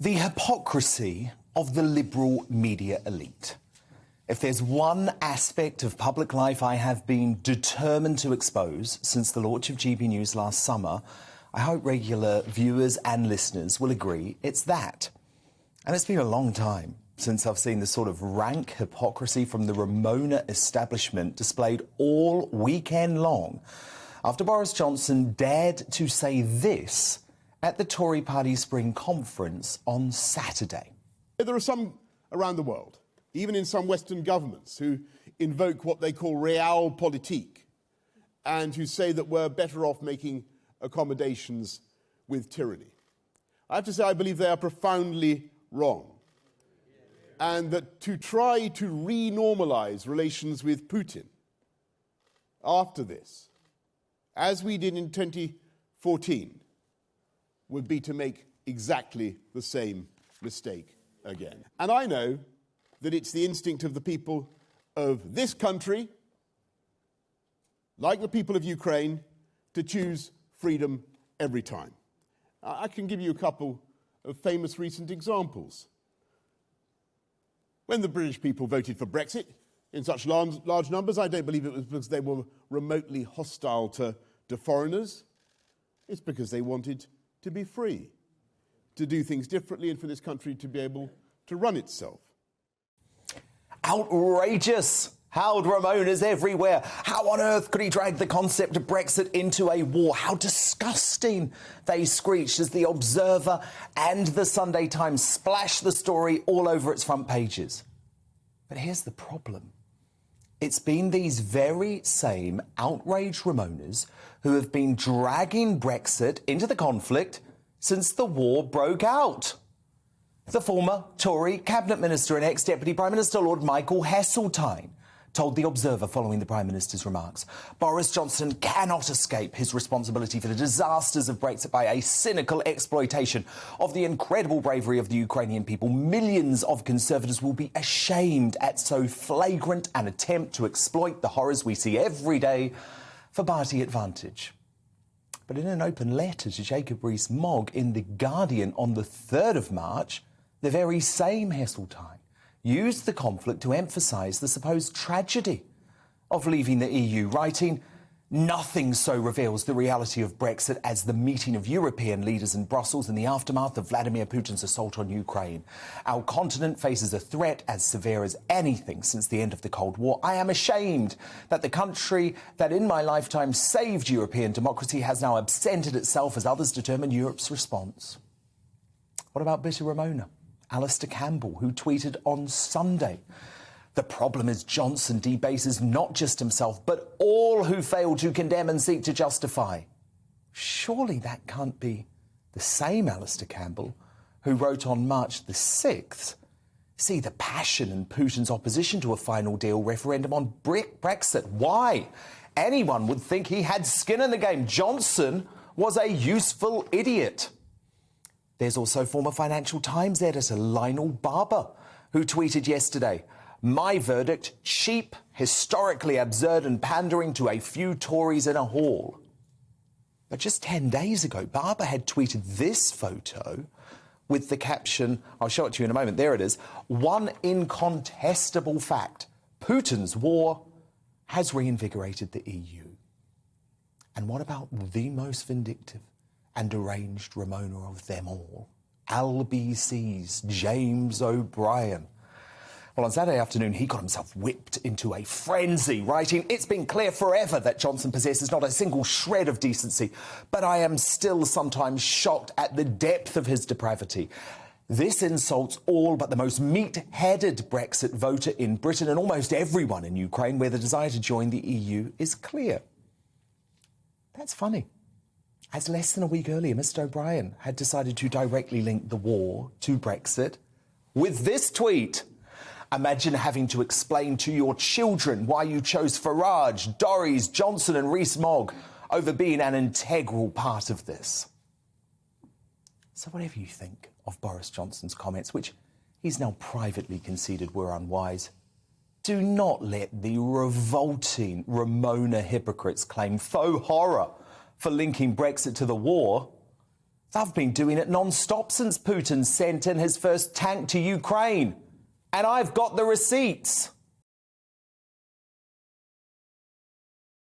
The hypocrisy of the liberal media elite. If there's one aspect of public life I have been determined to expose since the launch of GBNews last summer, I hope regular viewers and listeners will agree it's that. And it's been a long time since I've seen the sort of rank hypocrisy from the Remoaner establishment displayed all weekend long after Boris Johnson dared to say this at the Tory party spring conference on Saturday. There are some around the world, even in some Western governments, who invoke what they call realpolitik and who say that we're better off making accommodations with tyranny. I have to say I believe they are profoundly wrong, and that to try to re-normalise relations with Putin after this, as we did in 2014, would be to make exactly the same mistake again. And I know that it's the instinct of the people of this country, like the people of Ukraine, to choose freedom every time. I can give you a couple of famous recent examples. When the British people voted for Brexit in such large numbers, I don't believe it was because they were remotely hostile to foreigners. It's because they wanted to be free, to do things differently, and for this country to be able to run itself. Outrageous! Howling Remoaners everywhere. How on earth could he drag the concept of Brexit into a war? How disgusting, they screeched as the Observer and the Sunday Times splashed the story all over its front pages. But here's the problem. It's been these very same outrage Remoaners who have been dragging Brexit into the conflict since the war broke out. The former Tory Cabinet Minister and ex-Deputy Prime Minister Lord Michael Heseltine told The Observer following the Prime Minister's remarks, Boris Johnson cannot escape his responsibility for the disasters of Brexit by a cynical exploitation of the incredible bravery of the Ukrainian people. Millions of Conservatives will be ashamed at so flagrant an attempt to exploit the horrors we see every day for party advantage. But in an open letter to Jacob Rees-Mogg in The Guardian on the 3rd of March, the very same Heseltine used the conflict to emphasise the supposed tragedy of leaving the EU, writing, nothing so reveals the reality of Brexit as the meeting of European leaders in Brussels in the aftermath of Vladimir Putin's assault on Ukraine. Our continent faces a threat as severe as anything since the end of the Cold War. I am ashamed that the country that in my lifetime saved European democracy has now absented itself as others determine Europe's response. What about bitter Remoaner Alistair Campbell, who tweeted on Sunday, the problem is Johnson debases not just himself, but all who fail to condemn and seek to justify. Surely that can't be the same Alistair Campbell who wrote on March the 6th, see the passion in Putin's opposition to a final deal referendum on Brexit. Why? Anyone would think he had skin in the game. Johnson was a useful idiot. There's also former Financial Times editor Lionel Barber, who tweeted yesterday, my verdict, cheap, historically absurd and pandering to a few Tories in a hall. But just 10 days ago, Barber had tweeted this photo with the caption, I'll show it to you in a moment, there it is, one incontestable fact, Putin's war has reinvigorated the EU. And what about the most vindictive and deranged Remoaner of them all, LBC's James O'Brien? Well, on Saturday afternoon, he got himself whipped into a frenzy, writing, it's been clear forever that Johnson possesses not a single shred of decency, but I am still sometimes shocked at the depth of his depravity. This insults all but the most meat-headed Brexit voter in Britain and almost everyone in Ukraine, where the desire to join the EU is clear. That's funny, as less than a week earlier, Mr. O'Brien had decided to directly link the war to Brexit with this tweet. Imagine having to explain to your children why you chose Farage, Dorries, Johnson and Rees-Mogg over being an integral part of this. So whatever you think of Boris Johnson's comments, which he's now privately conceded were unwise, do not let the revolting Remoaner hypocrites claim faux horror for linking Brexit to the war. I've been doing it non-stop since Putin sent in his first tank to Ukraine. And I've got the receipts.